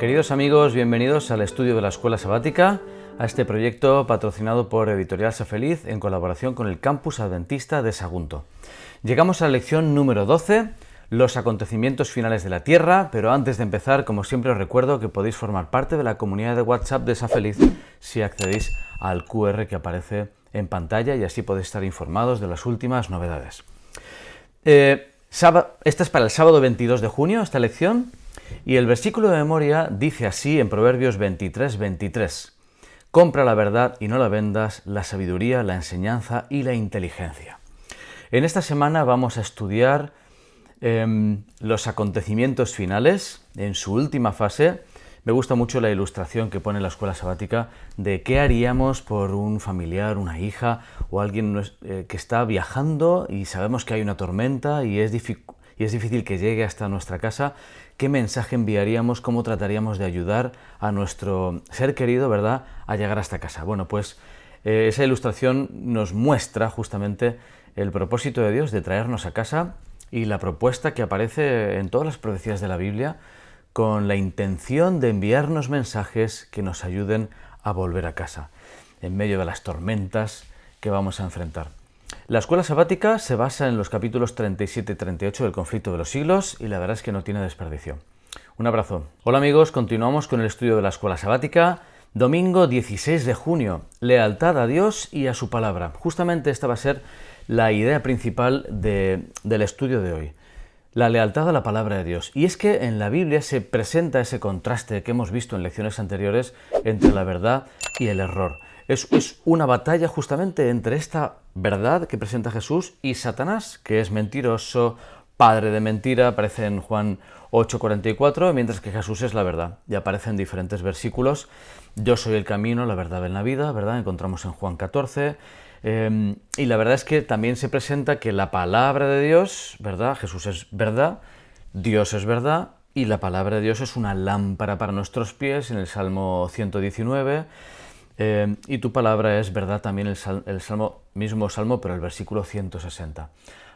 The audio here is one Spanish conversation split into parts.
Queridos amigos, bienvenidos al estudio de la Escuela Sabática, a este proyecto patrocinado por Editorial Sé Feliz en colaboración con el Campus Adventista de Sagunto. Llegamos a la lección número 12, los acontecimientos finales de la Tierra, pero antes de empezar, como siempre os recuerdo que podéis formar parte de la comunidad de WhatsApp de Sé Feliz si accedéis al QR que aparece en pantalla y así podéis estar informados de las últimas novedades. Esta es para el sábado 22 de junio, esta lección. Y el versículo de memoria dice así en Proverbios 23:23. Compra la verdad y no la vendas, la sabiduría, la enseñanza y la inteligencia. En esta semana vamos a estudiar los acontecimientos finales en su última fase. Me gusta mucho la ilustración que pone la Escuela Sabática de qué haríamos por un familiar, una hija o alguien que está viajando y sabemos que hay una tormenta y es difícil que llegue hasta nuestra casa. ¿Qué mensaje enviaríamos? ¿Cómo trataríamos de ayudar a nuestro ser querido, ¿verdad?, a llegar hasta casa? Bueno, pues esa ilustración nos muestra justamente el propósito de Dios de traernos a casa y la propuesta que aparece en todas las profecías de la Biblia con la intención de enviarnos mensajes que nos ayuden a volver a casa en medio de las tormentas que vamos a enfrentar. La Escuela Sabática se basa en los capítulos 37 y 38 del Conflicto de los Siglos y la verdad es que no tiene desperdicio. Un abrazo. Hola amigos, continuamos con el estudio de la Escuela Sabática. Domingo 16 de junio, lealtad a Dios y a su palabra. Justamente esta va a ser la idea principal del estudio de hoy. La lealtad a la palabra de Dios. Y es que en la Biblia se presenta ese contraste que hemos visto en lecciones anteriores entre la verdad y el error. Es una batalla justamente entre esta verdad que presenta Jesús y Satanás, que es mentiroso, padre de mentira, aparece en Juan 8:44, mientras que Jesús es la verdad. Y aparece en diferentes versículos. Yo soy el camino, la verdad en la vida, ¿verdad? Encontramos en Juan 14. Y la verdad es que también se presenta que la palabra de Dios, ¿verdad? Jesús es verdad, Dios es verdad, y la palabra de Dios es una lámpara para nuestros pies, en el Salmo 119. Y tu palabra es verdad también el mismo salmo, pero el versículo 160.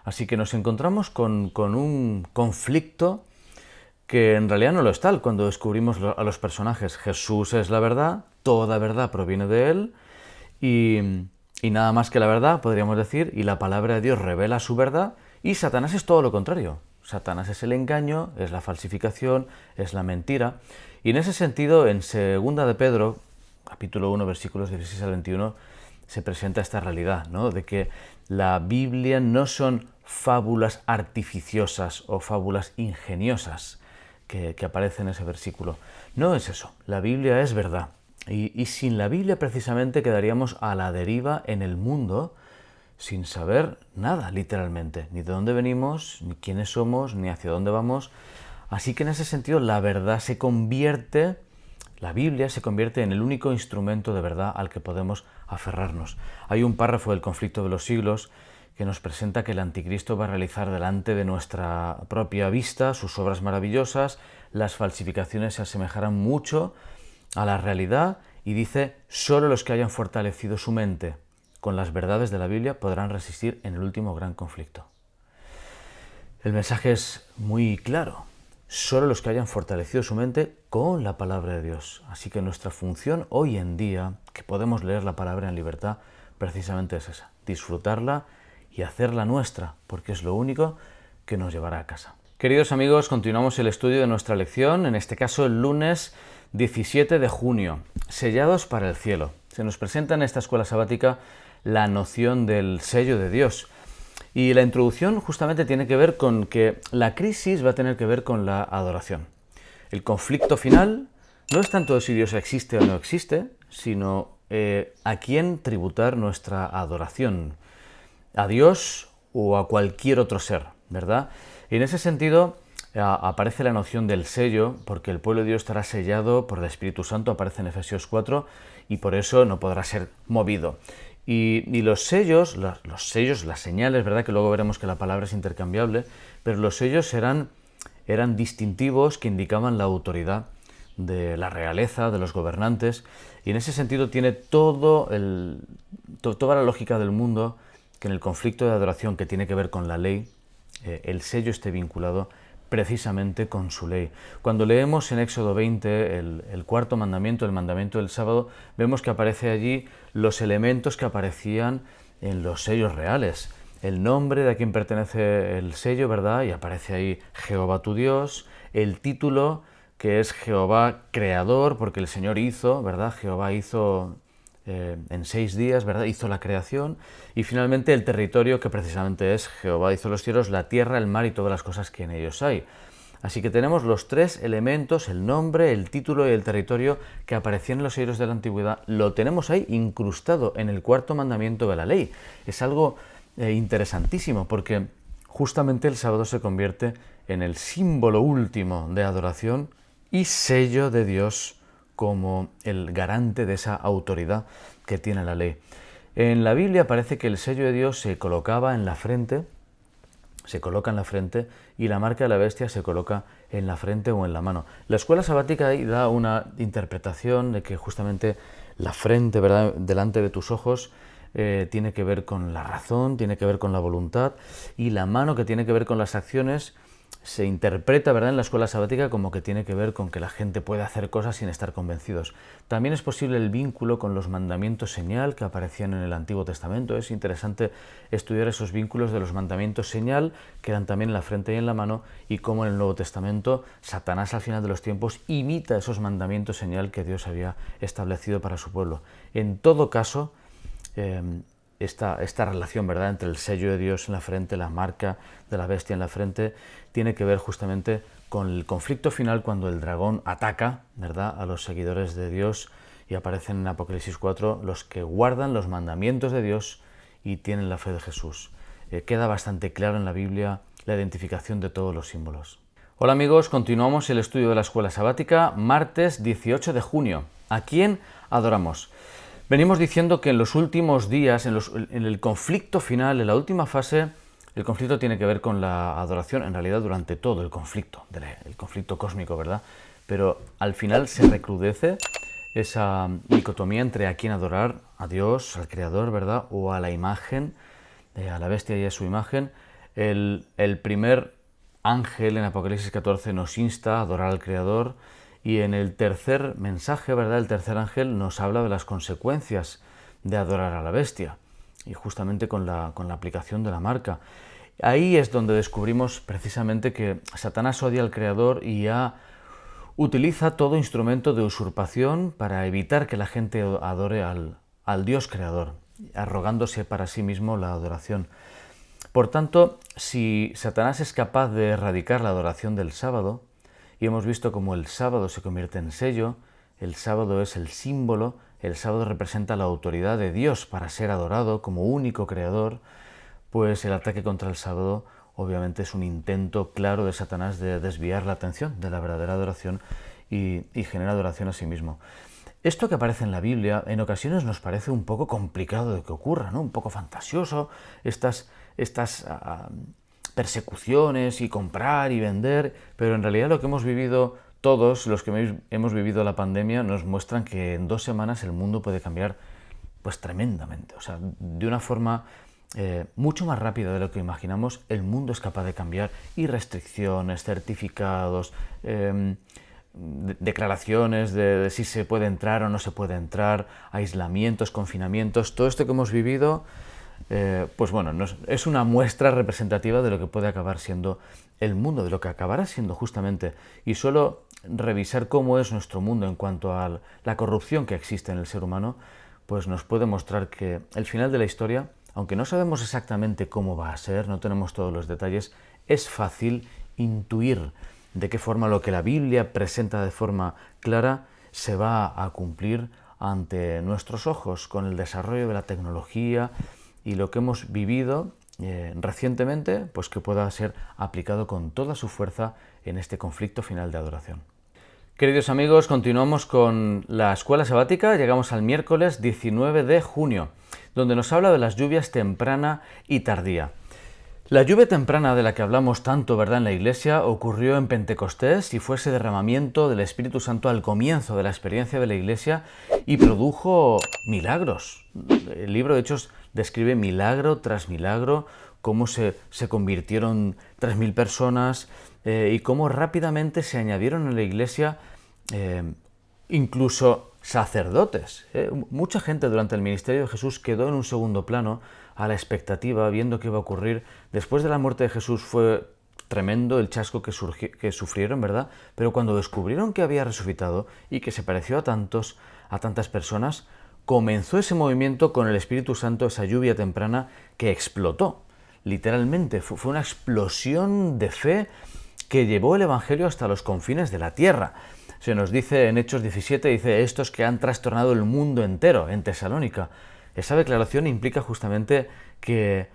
Así que nos encontramos con un conflicto que en realidad no lo es tal cuando descubrimos a los personajes. Jesús es la verdad, toda verdad proviene de él y nada más que la verdad, podríamos decir, y la palabra de Dios revela su verdad, y Satanás es todo lo contrario. Satanás es el engaño, es la falsificación, es la mentira. Y en ese sentido, en 2 de Pedro, capítulo 1, versículos 16 al 21, se presenta esta realidad, ¿no?, de que la Biblia no son fábulas artificiosas o fábulas ingeniosas que aparecen en ese versículo. No es eso, la Biblia es verdad. Y sin la Biblia precisamente quedaríamos a la deriva en el mundo sin saber nada, literalmente, ni de dónde venimos, ni quiénes somos, ni hacia dónde vamos. Así que en ese sentido la Biblia se convierte en el único instrumento de verdad al que podemos aferrarnos. Hay un párrafo del Conflicto de los Siglos que nos presenta que el anticristo va a realizar delante de nuestra propia vista sus obras maravillosas, las falsificaciones se asemejarán mucho a la realidad y dice, solo los que hayan fortalecido su mente con las verdades de la Biblia podrán resistir en el último gran conflicto. El mensaje es muy claro. Solo los que hayan fortalecido su mente con la palabra de Dios. Así que nuestra función hoy en día, que podemos leer la palabra en libertad, precisamente es esa, disfrutarla y hacerla nuestra, porque es lo único que nos llevará a casa. Queridos amigos, continuamos el estudio de nuestra lección, en este caso el lunes 17 de junio, sellados para el cielo. Se nos presenta en esta escuela sabática la noción del sello de Dios. Y la introducción justamente tiene que ver con que la crisis va a tener que ver con la adoración. El conflicto final no es tanto si Dios existe o no existe, sino a quién tributar nuestra adoración, a Dios o a cualquier otro ser, ¿verdad? Y en ese sentido aparece la noción del sello, porque el pueblo de Dios estará sellado por el Espíritu Santo, aparece en Efesios 4, y por eso no podrá ser movido. Y los sellos, las señales, ¿verdad? Que luego veremos que la palabra es intercambiable, pero los sellos eran distintivos que indicaban la autoridad de la realeza, de los gobernantes, y en ese sentido tiene toda la lógica del mundo que en el conflicto de adoración que tiene que ver con la ley, el sello esté vinculado precisamente con su ley. Cuando leemos en Éxodo 20 el cuarto mandamiento, el mandamiento del sábado, vemos que aparece allí los elementos que aparecían en los sellos reales. El nombre de a quien pertenece el sello, ¿verdad? Y aparece ahí Jehová tu Dios, el título, que es Jehová creador, porque el Señor hizo, ¿verdad? Jehová hizo en 6 días, ¿verdad? Hizo la creación. Y finalmente el territorio, que precisamente es Jehová hizo los cielos, la tierra, el mar y todas las cosas que en ellos hay. Así que tenemos los 3 elementos, el nombre, el título y el territorio, que aparecían en los sellos de la antigüedad. Lo tenemos ahí incrustado en el cuarto mandamiento de la ley. Es algo interesantísimo, porque justamente el sábado se convierte en el símbolo último de adoración y sello de Dios como el garante de esa autoridad que tiene la ley. En la Biblia parece que el sello de Dios se colocaba en la frente, se coloca en la frente, y la marca de la bestia se coloca en la frente o en la mano. La escuela sabática ahí da una interpretación de que justamente la frente, ¿verdad?, delante de tus ojos, tiene que ver con la razón, tiene que ver con la voluntad, y la mano, que tiene que ver con las acciones, se interpreta, ¿verdad?, en la escuela sabática como que tiene que ver con que la gente puede hacer cosas sin estar convencidos. También es posible el vínculo con los mandamientos señal que aparecían en el Antiguo Testamento. Es interesante estudiar esos vínculos de los mandamientos señal, que eran también en la frente y en la mano, y cómo en el Nuevo Testamento Satanás al final de los tiempos imita esos mandamientos señal que Dios había establecido para su pueblo. En todo caso, esta relación, ¿verdad?, entre el sello de Dios en la frente, la marca de la bestia en la frente, tiene que ver justamente con el conflicto final, cuando el dragón ataca, ¿verdad?, a los seguidores de Dios, y aparecen en Apocalipsis 4 los que guardan los mandamientos de Dios y tienen la fe de Jesús. Queda bastante claro en la Biblia la identificación de todos los símbolos. Hola amigos, continuamos el estudio de la escuela sabática, martes 18 de junio. ¿A quién adoramos? Venimos diciendo que en los últimos días, en el conflicto final, en la última fase, el conflicto tiene que ver con la adoración, en realidad durante todo el conflicto cósmico, ¿verdad? Pero al final se recrudece esa dicotomía entre a quién adorar, a Dios, al Creador, ¿verdad?, o a la imagen, a la bestia y a su imagen. El primer ángel en Apocalipsis 14 nos insta a adorar al Creador, y en el tercer mensaje, ¿verdad?, el tercer ángel nos habla de las consecuencias de adorar a la bestia, y justamente con la aplicación de la marca. Ahí es donde descubrimos precisamente que Satanás odia al Creador y utiliza todo instrumento de usurpación para evitar que la gente adore al Dios Creador, arrogándose para sí mismo la adoración. Por tanto, si Satanás es capaz de erradicar la adoración del sábado, y hemos visto cómo el sábado se convierte en sello, el sábado es el símbolo, el sábado representa la autoridad de Dios para ser adorado como único creador, pues el ataque contra el sábado obviamente es un intento claro de Satanás de desviar la atención de la verdadera adoración y genera adoración a sí mismo. Esto que aparece en la Biblia en ocasiones nos parece un poco complicado de que ocurra, ¿no?, un poco fantasioso, estas persecuciones y comprar y vender, pero en realidad lo que hemos vivido todos los que hemos vivido la pandemia nos muestran que en 2 semanas el mundo puede cambiar pues tremendamente, o sea, de una forma mucho más rápida de lo que imaginamos. El mundo es capaz de cambiar, y restricciones, certificados, declaraciones de si se puede entrar o no se puede entrar, aislamientos, confinamientos, todo esto que hemos vivido, pues bueno, es una muestra representativa de lo que puede acabar siendo el mundo, de lo que acabará siendo justamente. Y solo revisar cómo es nuestro mundo en cuanto a la corrupción que existe en el ser humano, pues nos puede mostrar que el final de la historia, aunque no sabemos exactamente cómo va a ser, no tenemos todos los detalles, es fácil intuir de qué forma lo que la Biblia presenta de forma clara se va a cumplir ante nuestros ojos con el desarrollo de la tecnología y lo que hemos vivido recientemente, pues que pueda ser aplicado con toda su fuerza en este conflicto final de adoración. Queridos amigos, continuamos con la escuela sabática. Llegamos al miércoles 19 de junio, donde nos habla de las lluvias temprana y tardía. La lluvia temprana de la que hablamos tanto, ¿verdad?, en la Iglesia, ocurrió en Pentecostés y fue ese derramamiento del Espíritu Santo al comienzo de la experiencia de la Iglesia y produjo milagros. El libro de Hechos describe milagro tras milagro, cómo se convirtieron 3.000 personas y cómo rápidamente se añadieron a la iglesia incluso sacerdotes. Mucha gente durante el ministerio de Jesús quedó en un segundo plano a la expectativa, viendo qué iba a ocurrir. Después de la muerte de Jesús fue tremendo el chasco que sufrieron, ¿verdad? Pero cuando descubrieron que había resucitado y que se pareció a tantas personas, comenzó ese movimiento con el Espíritu Santo, esa lluvia temprana que explotó. Literalmente, fue una explosión de fe que llevó el Evangelio hasta los confines de la tierra. Se nos dice en Hechos 17, dice, estos que han trastornado el mundo entero en Tesalónica. Esa declaración implica justamente que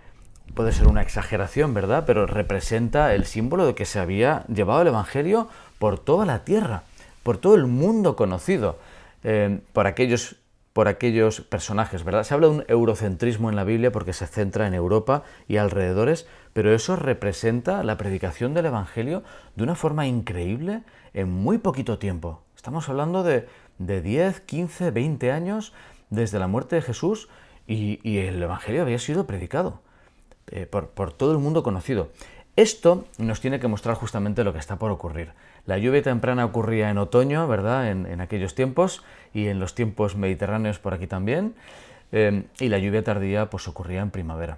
puede ser una exageración, ¿verdad? Pero representa el símbolo de que se había llevado el Evangelio por toda la tierra, por todo el mundo conocido, por aquellos personajes, ¿verdad? Se habla de un eurocentrismo en la Biblia porque se centra en Europa y alrededores, pero eso representa la predicación del Evangelio de una forma increíble en muy poquito tiempo. Estamos hablando de 10, 15, 20 años desde la muerte de Jesús y el Evangelio había sido predicado por todo el mundo conocido. Esto nos tiene que mostrar justamente lo que está por ocurrir. La lluvia temprana ocurría en otoño, ¿verdad? En aquellos tiempos y en los tiempos mediterráneos por aquí también. Y la lluvia tardía pues ocurría en primavera.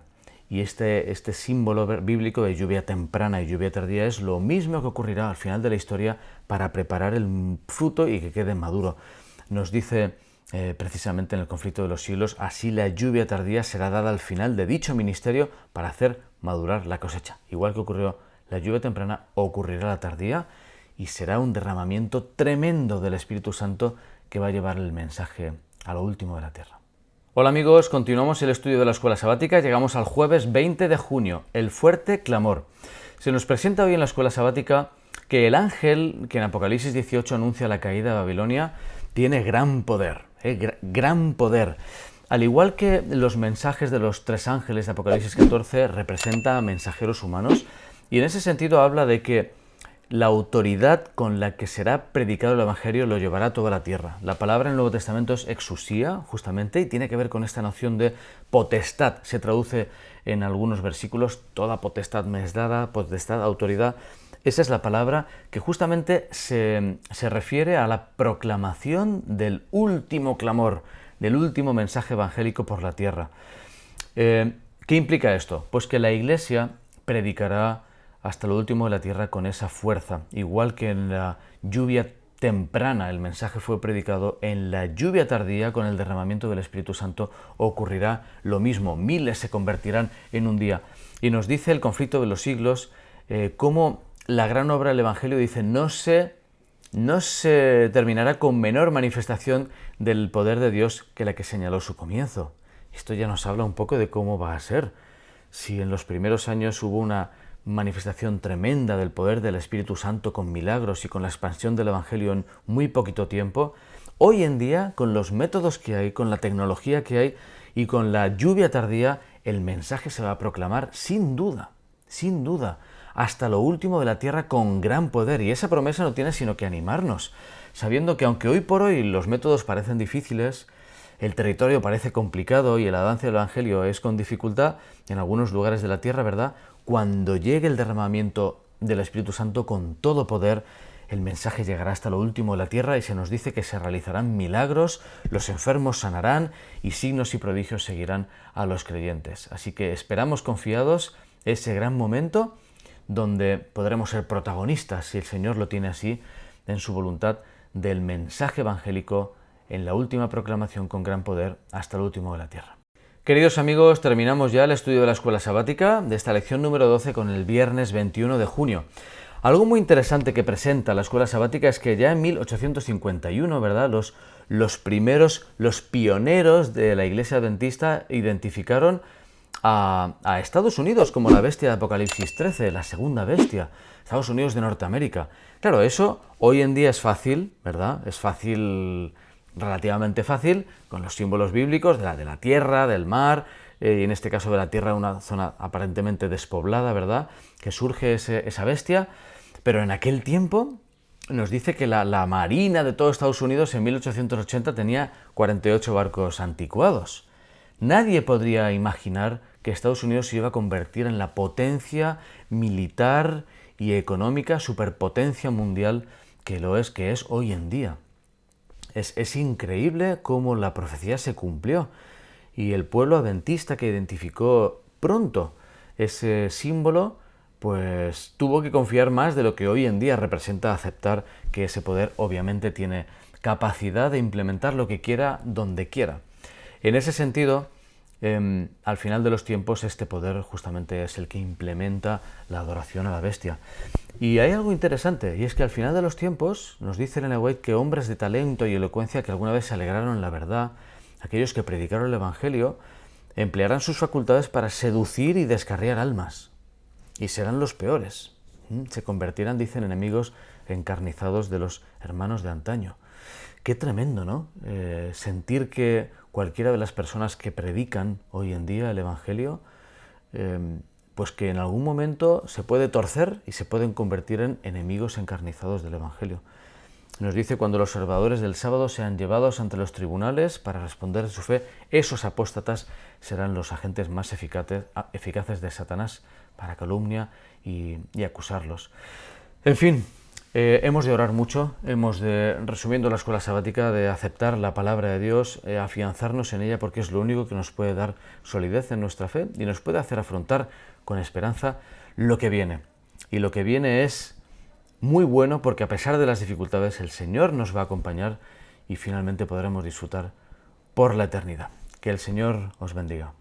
Y este símbolo bíblico de lluvia temprana y lluvia tardía es lo mismo que ocurrirá al final de la historia para preparar el fruto y que quede maduro. Nos dice precisamente en el conflicto de los siglos, así la lluvia tardía será dada al final de dicho ministerio para hacer madurar la cosecha. Igual que ocurrió la lluvia temprana, ocurrirá la tardía y será un derramamiento tremendo del Espíritu Santo que va a llevar el mensaje a lo último de la tierra. Hola amigos, continuamos el estudio de la escuela sabática. Llegamos al jueves 20 de junio, el fuerte clamor. Se nos presenta hoy en la escuela sabática que el ángel que en Apocalipsis 18 anuncia la caída de Babilonia tiene gran poder, gran poder. Al igual que los mensajes de los 3 ángeles de Apocalipsis 14 representa a mensajeros humanos, y en ese sentido habla de que la autoridad con la que será predicado el Evangelio lo llevará a toda la tierra. La palabra en el Nuevo Testamento es exusía, justamente, y tiene que ver con esta noción de potestad. Se traduce en algunos versículos, toda potestad me es dada, potestad, autoridad. Esa es la palabra que justamente se refiere a la proclamación del último clamor, del último mensaje evangélico por la tierra. ¿Qué implica esto? Pues que la Iglesia predicará hasta lo último de la tierra con esa fuerza. Igual que en la lluvia temprana el mensaje fue predicado, en la lluvia tardía con el derramamiento del Espíritu Santo ocurrirá lo mismo. Miles se convertirán en un día. Y nos dice el conflicto de los siglos cómo la gran obra del Evangelio dice no se terminará con menor manifestación del poder de Dios que la que señaló su comienzo. Esto ya nos habla un poco de cómo va a ser. Si en los primeros años hubo una manifestación tremenda del poder del Espíritu Santo con milagros y con la expansión del Evangelio en muy poquito tiempo, hoy en día, con los métodos que hay, con la tecnología que hay y con la lluvia tardía, el mensaje se va a proclamar sin duda, hasta lo último de la tierra con gran poder. Y esa promesa no tiene sino que animarnos, sabiendo que aunque hoy por hoy los métodos parecen difíciles, el territorio parece complicado y el avance del Evangelio es con dificultad en algunos lugares de la tierra, ¿verdad? Cuando llegue el derramamiento del Espíritu Santo con todo poder, el mensaje llegará hasta lo último de la tierra y se nos dice que se realizarán milagros, los enfermos sanarán y signos y prodigios seguirán a los creyentes. Así que esperamos confiados ese gran momento donde podremos ser protagonistas, si el Señor lo tiene así, en su voluntad, del mensaje evangélico en la última proclamación con gran poder hasta el último de la tierra. Queridos amigos, terminamos ya el estudio de la escuela sabática de esta lección número 12 con el viernes 21 de junio. Algo muy interesante que presenta la escuela sabática es que ya en 1851, ¿verdad?, los pioneros de la Iglesia Adventista identificaron a Estados Unidos como la bestia de Apocalipsis 13, la segunda bestia, Estados Unidos de Norteamérica. Claro, eso hoy en día es fácil, ¿verdad? Es fácil, relativamente fácil, con los símbolos bíblicos de la tierra, del mar, y en este caso de la tierra, una zona aparentemente despoblada, ¿verdad?, que surge esa bestia. Pero en aquel tiempo nos dice que la marina de todo Estados Unidos en 1880 tenía 48 barcos anticuados. Nadie podría imaginar que Estados Unidos se iba a convertir en la potencia militar y económica, superpotencia mundial que es hoy en día. Es increíble cómo la profecía se cumplió y el pueblo adventista que identificó pronto ese símbolo, pues tuvo que confiar más de lo que hoy en día representa aceptar que ese poder obviamente tiene capacidad de implementar lo que quiera donde quiera. En ese sentido, al final de los tiempos, este poder justamente es el que implementa la adoración a la bestia. Y hay algo interesante, y es que al final de los tiempos, nos dice Ellen White que hombres de talento y elocuencia que alguna vez se alegraron en la verdad, aquellos que predicaron el Evangelio, emplearán sus facultades para seducir y descarriar almas. Y serán los peores. Se convertirán, dicen, enemigos encarnizados de los hermanos de antaño. Qué tremendo, ¿no? Sentir que cualquiera de las personas que predican hoy en día el Evangelio, pues que en algún momento se puede torcer y se pueden convertir en enemigos encarnizados del Evangelio. Nos dice, cuando los observadores del sábado sean llevados ante los tribunales para responder de su fe, esos apóstatas serán los agentes más eficaces de Satanás para calumnia y acusarlos. En fin, hemos de orar mucho, hemos de, resumiendo la escuela sabática, de aceptar la palabra de Dios, afianzarnos en ella porque es lo único que nos puede dar solidez en nuestra fe y nos puede hacer afrontar con esperanza lo que viene. Y lo que viene es muy bueno porque a pesar de las dificultades el Señor nos va a acompañar y finalmente podremos disfrutar por la eternidad. Que el Señor os bendiga.